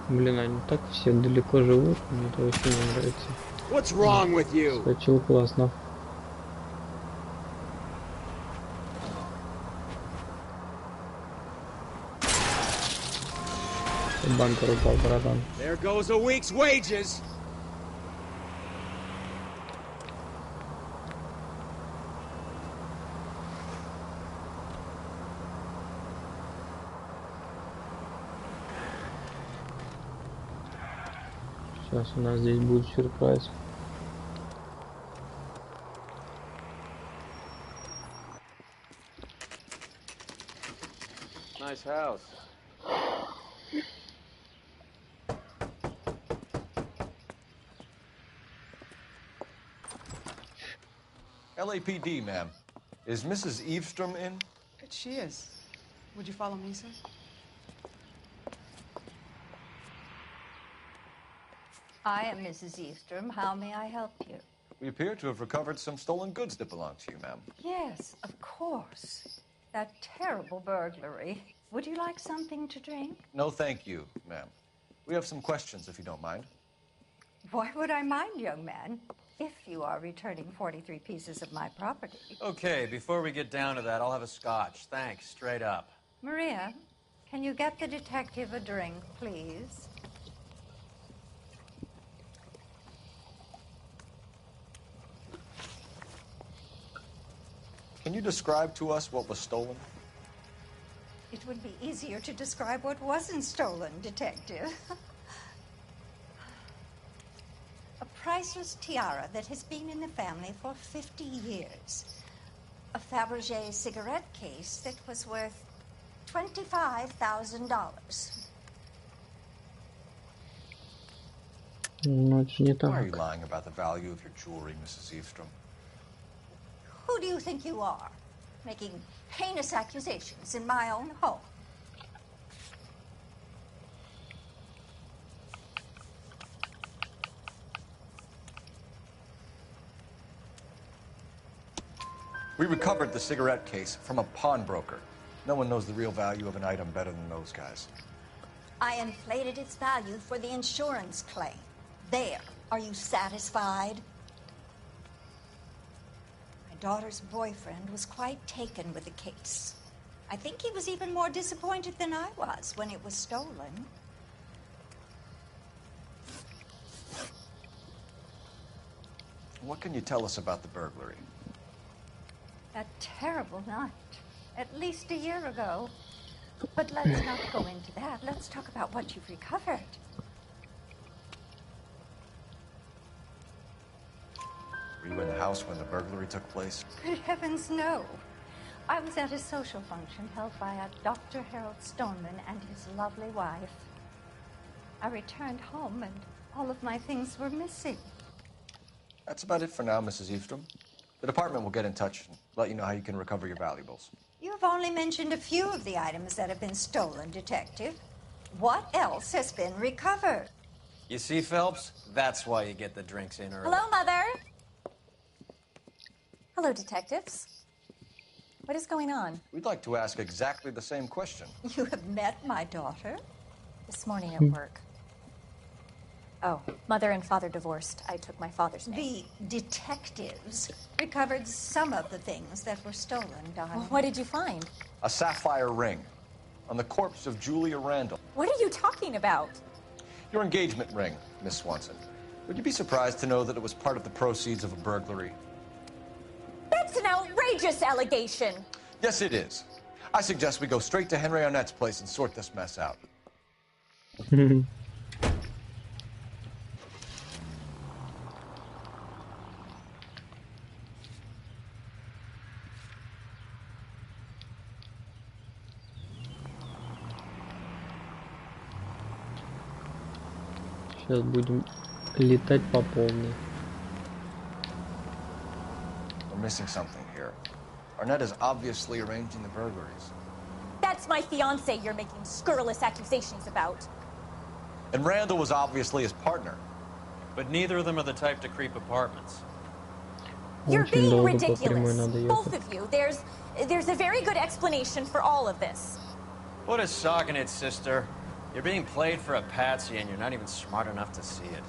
Блин, они так все далеко живут, мне это вообще не нравится. What's wrong with you? Скочил классно. Бампер упал, братан. There goes a week's wages. Сейчас у нас здесь будет сюрприз. Nice house. LAPD, ma'am. Is Mrs. Eavestrom in? She is. Would you follow me, sir? I am Mrs. Eavestrom. How may I help you? We appear to have recovered some stolen goods that belong to you, ma'am. Yes, of course. That terrible burglary. Would you like something to drink? No, thank you, ma'am. We have some questions, if you don't mind. Why would I mind, young man, if you are returning 43 pieces of my property? Okay, before we get down to that, I'll have a scotch. Thanks, straight up. Maria, can you get the detective a drink, please? Can you describe to us what was stolen? It would be easier to describe what wasn't stolen, Detective. A priceless tiara that has been in the family for 50 years. A Fabergé cigarette case that was worth $25,000. Ну, это же не так. Why are you lying about the value of your jewelry, Mrs. Eavestrom? Who do you think you are, making heinous accusations in my own home? We recovered the cigarette case from a pawnbroker. No one knows the real value of an item better than those guys. I inflated its value for the insurance claim. There. Are you satisfied? My daughter's boyfriend was quite taken with the case. I think he was even more disappointed than I was when it was stolen. What can you tell us about the burglary? A terrible night. At least a year ago. But let's not go into that. Let's talk about what you've recovered. Were you in the house when the burglary took place? Good heavens, no. I was at a social function held by a Dr. Harold Stoneman and his lovely wife. I returned home and all of my things were missing. That's about it for now, Mrs. Eastrom. The department will get in touch and let you know how you can recover your valuables. You've only mentioned a few of the items that have been stolen, Detective. What else has been recovered? You see, Phelps? That's why you get the drinks in early. Hello, Mother. Hello, detectives. What is going on? We'd like to ask exactly the same question. You have met my daughter? This morning at work. Oh, mother and father divorced. I took my father's name. The detectives recovered some of the things that were stolen, darling. Well, what did you find? A sapphire ring on the corpse of Julia Randall. What are you talking about? Your engagement ring, Miss Swanson. Would you be surprised to know that it was part of the proceeds of a burglary? That's an outrageous allegation. Yes, it is. I suggest we go straight to Henry Arnett's place and sort this mess out. Сейчас будем летать по полной. We're missing something here. Arnett is obviously arranging the burglaries. That's my fiance you're making scurrilous accusations about. And Randall was obviously his partner. But neither of them are the type to creep apartments. You're Очень being долго по прямой ridiculous. надо Both ехать. of you. There's a very good explanation for all of this. Put a sock in it, sister. You're being played for a patsy and you're not even smart enough to see it.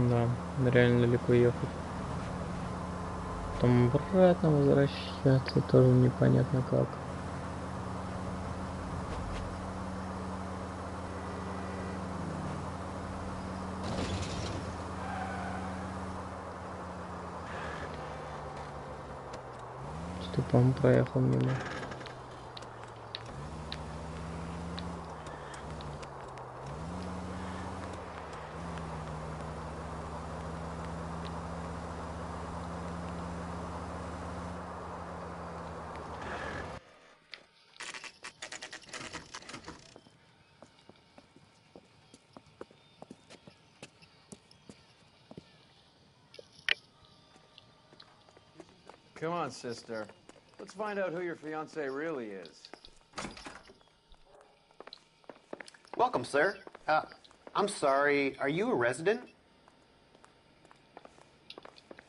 Да, реально далеко ехать. Потом обратно возвращаться тоже непонятно как. Что, по-моему, проехал мимо. Come on, sister. Let's find out who your fiance really is. Welcome, sir. I'm sorry, are you a resident?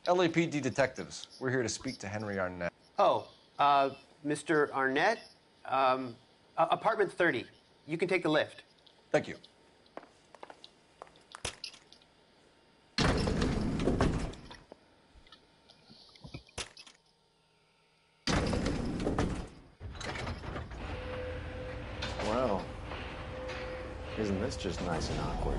LAPD detectives. We're here to speak to Henry Arnett. Oh, Mr. Arnett? Apartment 30. You can take the lift. Thank you. It's just nice and awkward.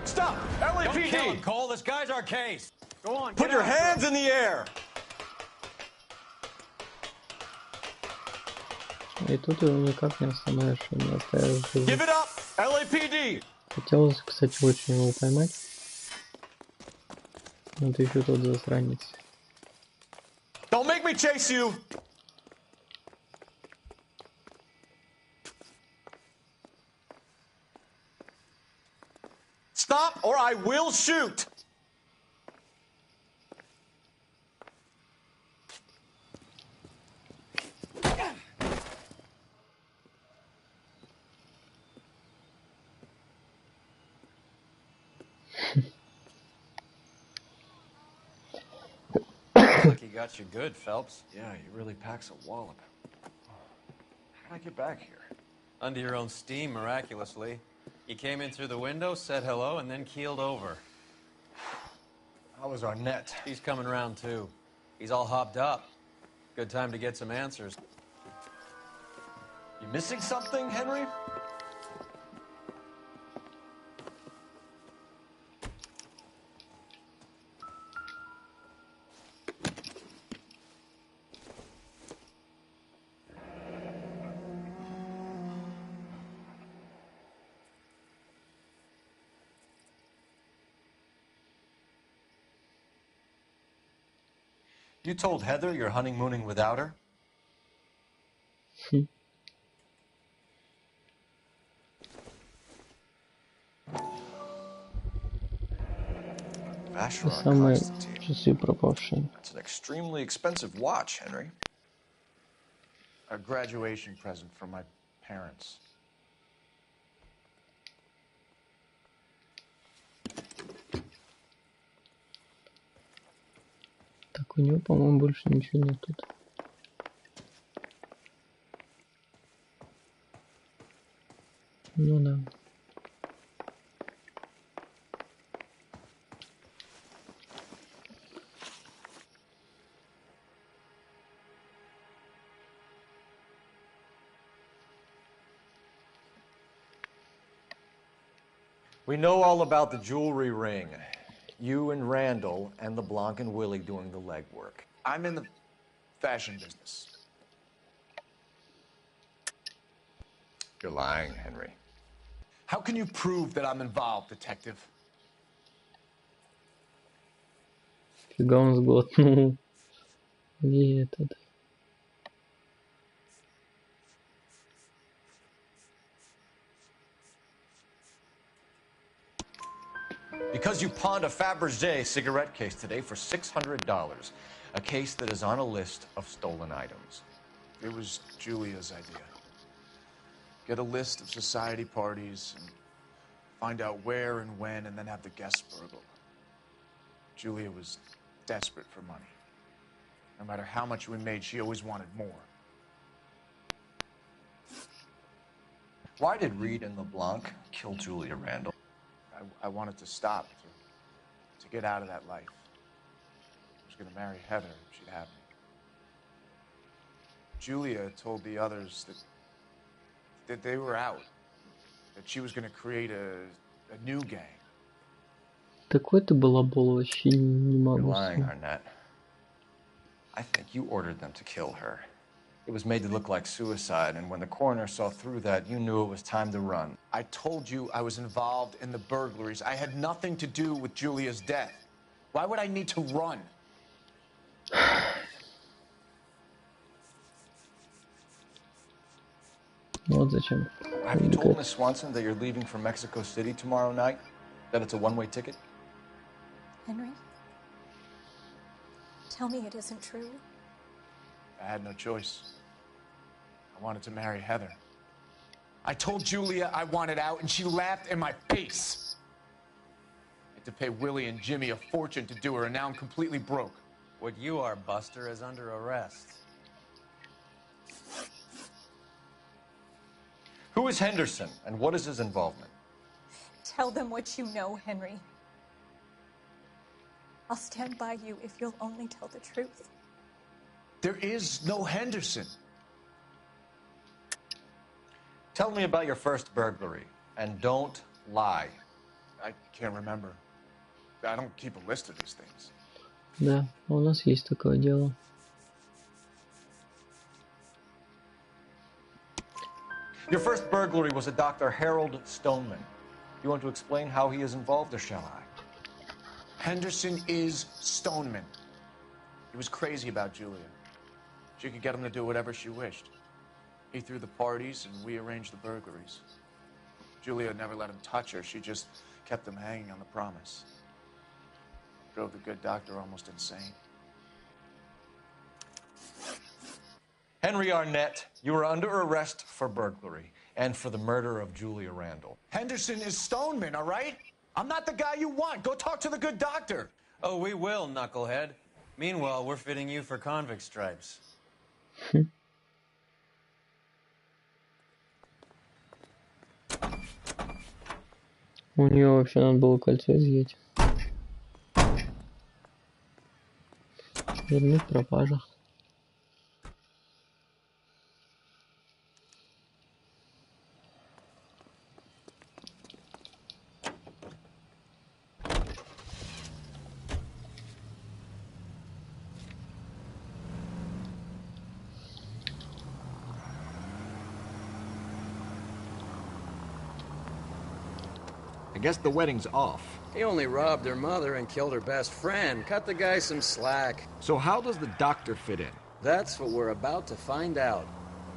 Stop! LAPD! Don't kill him, Cole. This guy's our case. Go on. Put your hands in the air! И тут его никак не остановишь, он не оставил живым. Give it up! LAPD! Хотелось, кстати, очень его поймать. Но ты еще тот засранец. Don't make me chase you! Stop or I will shoot! Looks like he got you good, Phelps. Yeah, he really packs a wallop. How'd I get back here? Under your own steam, miraculously. You came in through the window, said hello, and then keeled over. How was Arnett? He's coming round, too. He's all hopped up. Good time to get some answers. You missing something, Henry? You told Heather you're honeymooning without her? Самые часы пропавшие. It's an extremely expensive watch, Henry. A graduation present from my parents. Так, у него, по-моему, больше ничего нет тут. Ну да. We know all about the jewelry ring. You and Randall and LeBlanc and Willie doing the legwork. I'm in the fashion business. You're lying, Henry. How can you prove that I'm involved, detective? Фига он сглотнул. Где этот? Because you pawned a Fabergé cigarette case today for $600. A case that is on a list of stolen items. It was Julia's idea. Get a list of society parties and find out where and when and then have the guests burgled. Julia was desperate for money. No matter how much we made, she always wanted more. Why did Reed and LeBlanc kill Julia Randall? I wanted to stop, to get out of that life. I was going to marry Heather if she'd have me. Julia told the others that they were out, that she was going to create a new gang. Такой ты балабол, вообще не могу. You're lying, Arnett. I think you ordered them to kill her. It was made to look like suicide, and when the coroner saw through that, you knew it was time to run. I told you I was involved in the burglaries. I had nothing to do with Julia's death. Why would I need to run? Вот зачем. Have you told Miss Swanson that you're leaving for Mexico City tomorrow night? That it's a one-way ticket? Henry? Tell me it isn't true. I had no choice. I wanted to marry Heather. I told Julia I wanted out, and she laughed in my face. I had to pay Willie and Jimmy a fortune to do her, and now I'm completely broke. What you are, Buster, is under arrest. Who is Henderson, and what is his involvement? Tell them what you know, Henry. I'll stand by you if you'll only tell the truth. There is no Henderson. Tell me about your first burglary, and don't lie. I can't remember. I don't keep a list of these things. Да, у нас есть такое дело. Your first burglary was a Dr. Harold Stoneman. You want to explain how he is involved, or shall I? Henderson is Stoneman. He was crazy about Julia. She could get him to do whatever she wished. He threw the parties, and we arranged the burglaries. Julia never let him touch her. She just kept him hanging on the promise. Drove the good doctor almost insane. Henry Arnett, you are under arrest for burglary and for the murder of Julia Randall. Henderson is Stoneman, all right? I'm not the guy you want. Go talk to the good doctor. Oh, we will, knucklehead. Meanwhile, we're fitting you for convict stripes. У нее вообще надо было кольцо изъять. Вернуть пропажа. I guess the wedding's off. He only robbed her mother and killed her best friend. Cut the guy some slack. So how does the doctor fit in? That's what we're about to find out.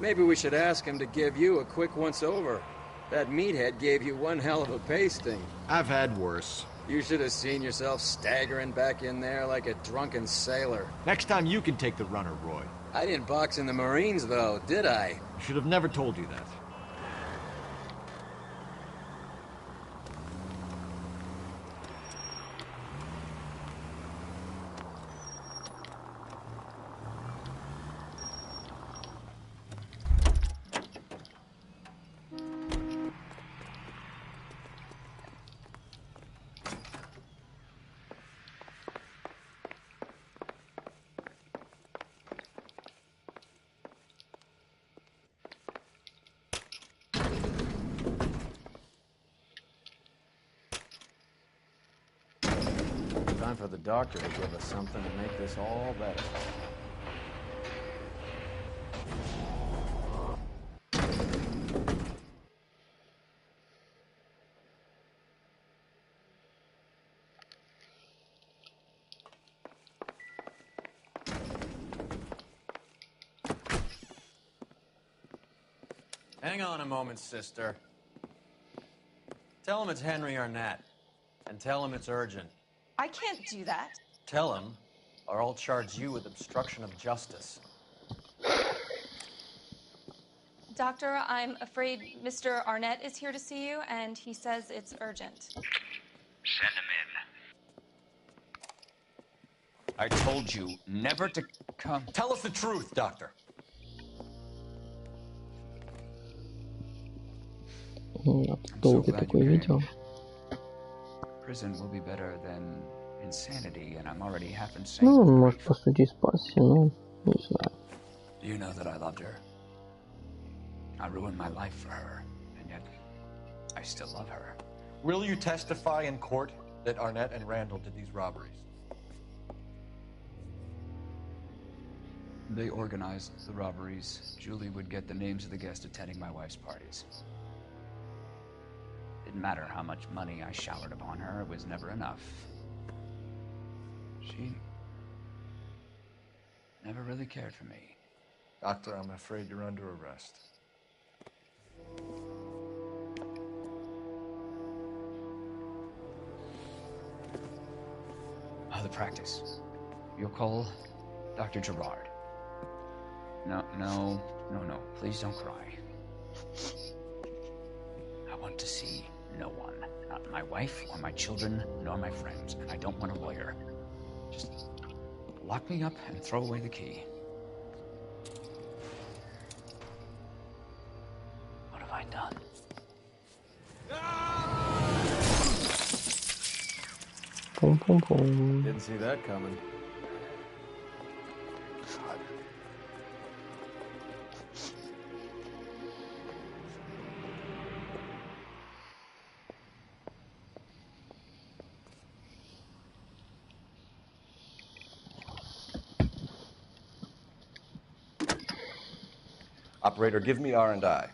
Maybe we should ask him to give you a quick once-over. That meathead gave you one hell of a pasting. I've had worse. You should have seen yourself staggering back in there like a drunken sailor. Next time you can take the runner, Roy. I didn't box in the Marines, though, did I? I should have never told you that. Time for the doctor to give us something to make this all better. Hang on a moment, sister. Tell him it's Henry Arnett, and tell him it's urgent. I can't do that. Tell him, or I'll charge you with obstruction of justice. Doctor, I'm afraid Mr. Arnett is here to see you, and he says it's urgent. Send him in. I told you never to come. Tell us the truth, Doctor. Долго такое видео. Prison will be better than insanity, and I'm already half insane. Ну, может, по сути, спасся, но не знаю. Do you know that I loved her? I ruined my life for her, and yet I still love her. Will you testify in court that Arnett and Randall did these robberies? They organized the robberies. Julie would get the names of the guests attending my wife's parties. Didn't matter how much money I showered upon her, it was never enough. She never really cared for me. Doctor, I'm afraid you're under arrest. The practice. You'll call Dr. Gerard. No. Please don't cry. I want to see no one. Not my wife, or my children, nor my friends. And I don't want a lawyer. Just lock me up and throw away the key. What have I done? Пум-пум-пум. Didn't see that coming. Operator, give me R&I.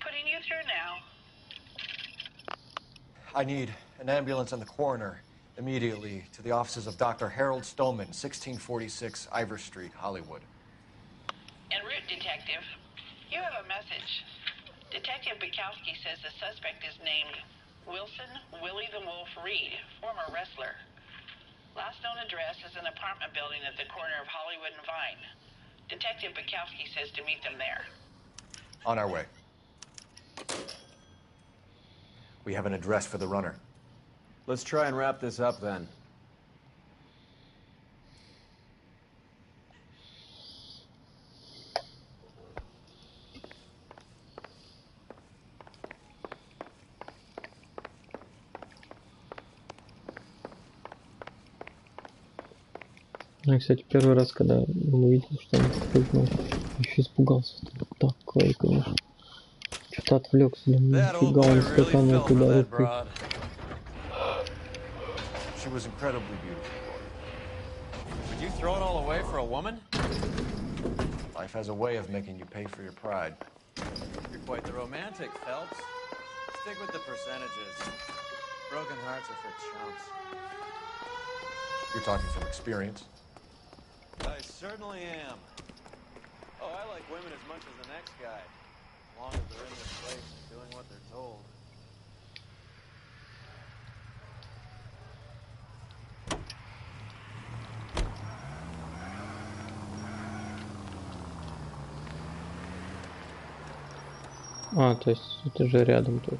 Putting you through now. I need an ambulance and the coroner immediately to the offices of Dr. Harold Stoneman, 1646 Ivor Street, Hollywood. En route, Detective. You have a message. Detective Bukowski says the suspect is named Wilson Willie the Wolf Reed, former wrestler. Last known address is an apartment building at the corner of Hollywood and Vine. Detective Bukowski says to meet them there. On our way. We have an address for the runner. Let's try and wrap this up then. Я, кстати, первый раз, когда увидел, что он какой-то, еще испугался. Такой, конечно. Что-то отвлекся, нифига он скаканул туда руку. She was incredibly beautiful. Would you throw it all away for a woman? Life has a way of making you pay for your pride. You're quite the romantic, Phelps. Stick with the percentages. Broken hearts are for chumps. You're talking from experience. I certainly am. Oh, I like women as much as the next guy. As long as they're in this place and doing what they're told. А, то есть это же рядом тут.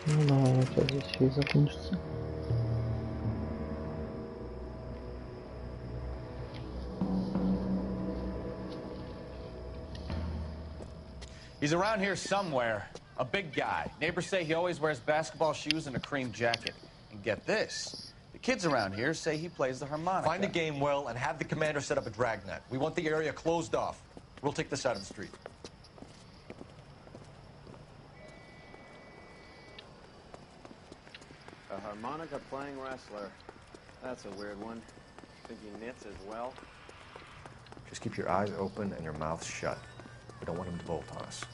Ну да, вот здесь еще и закончится. He's around here somewhere. A big guy. Neighbors say he always wears basketball shoes and a cream jacket. And get this. The kids around here say he plays the harmonica. Find a game well and have the commander set up a dragnet. We want the area closed off. We'll take this side of the street. A harmonica playing wrestler. That's a weird one. Think he knits as well? Just keep your eyes open and your mouth shut. We don't want him to bolt on us.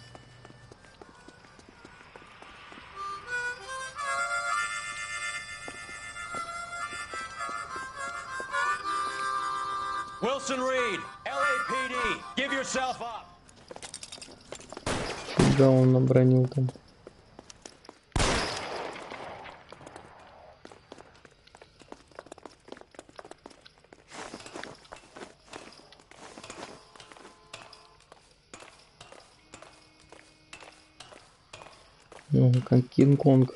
Wilson Reed, LAPD, give yourself up. Да, он обронил там. Ну, как Кинг-Конг.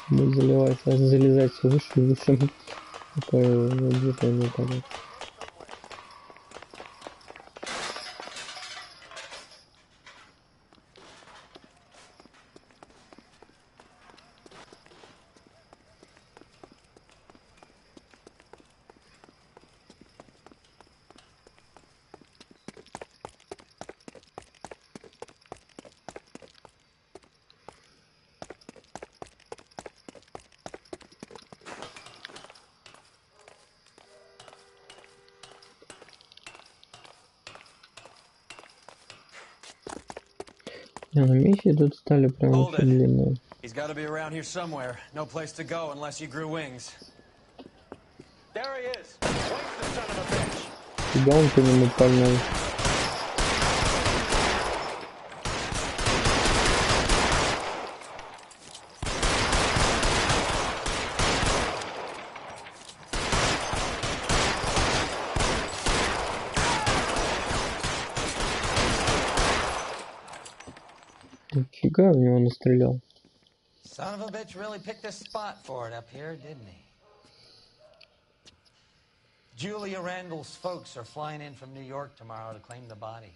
Будет заливаться, залезать все выше и выше. Такое где-то не понятно. На миссии тут стали прям очень длинные. He's got to be around here somewhere. No place to go unless he grew wings. There he is. Wings the son of a bitch. Куда он по нему пальнул? Нифига в него настрелял. Son of a bitch really picked a spot for it up here, didn't he? Julia Randall's folks are flying in from New York tomorrow to claim the body.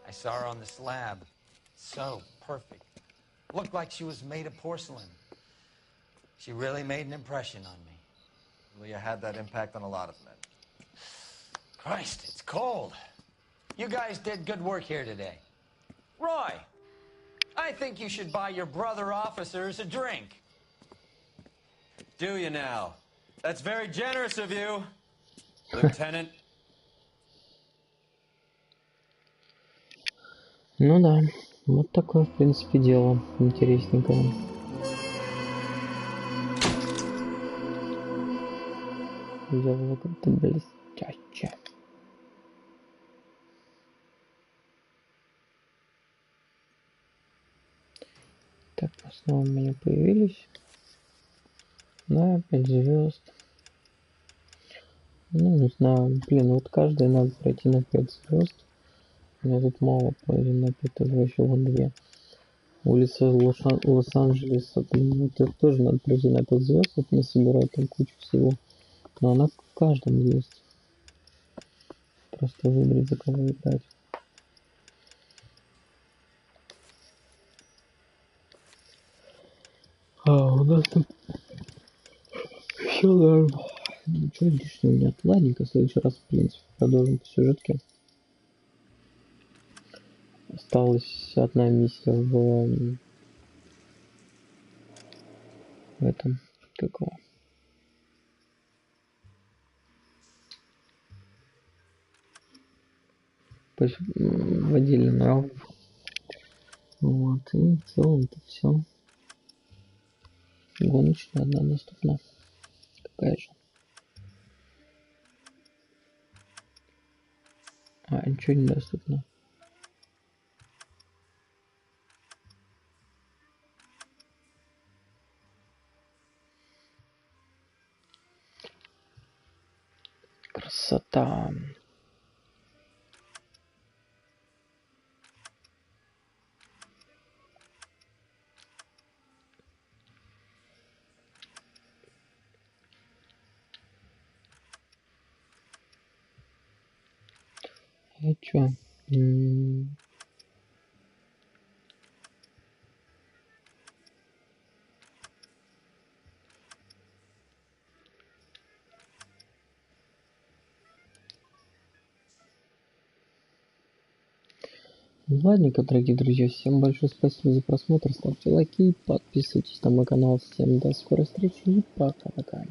I saw her on the slab. So perfect. Looked like she was made of porcelain. She really made an impression on me. Julia had that impact on a lot of men. Christ, it's cold. You guys did good work here today. Roy, I think you should buy your brother officers a drink. Do you now? That's very generous of you, Lieutenant. Ну да, вот такое, в принципе, дело интересненькое. Дело как-то блестяще. Так, снова у меня появились. Да, 5 звезд. Ну, не знаю, блин, вот каждый надо пройти на 5 звезд. У меня тут мало пройдено на 5, уже еще вон 2. Улица Лос-Анджелеса, это тоже надо пройти на 5 звезд, вот не собирать там кучу всего. Но она в каждом есть. Просто выбрать, за кого играть. У нас тут все нормально. Ничего лишнего нет. Ладненько, в следующий раз, в принципе, продолжим по сюжетке. Осталась одна миссия в этом, как его, в отделе нравов. Вот, и в целом-то все. Гоночная одна доступна. Какая же? А, ничего не доступно. Красота. А чё? Ладненько, дорогие друзья, всем большое спасибо за просмотр, ставьте лайки, подписывайтесь на мой канал, всем до скорой встречи и пока-пока.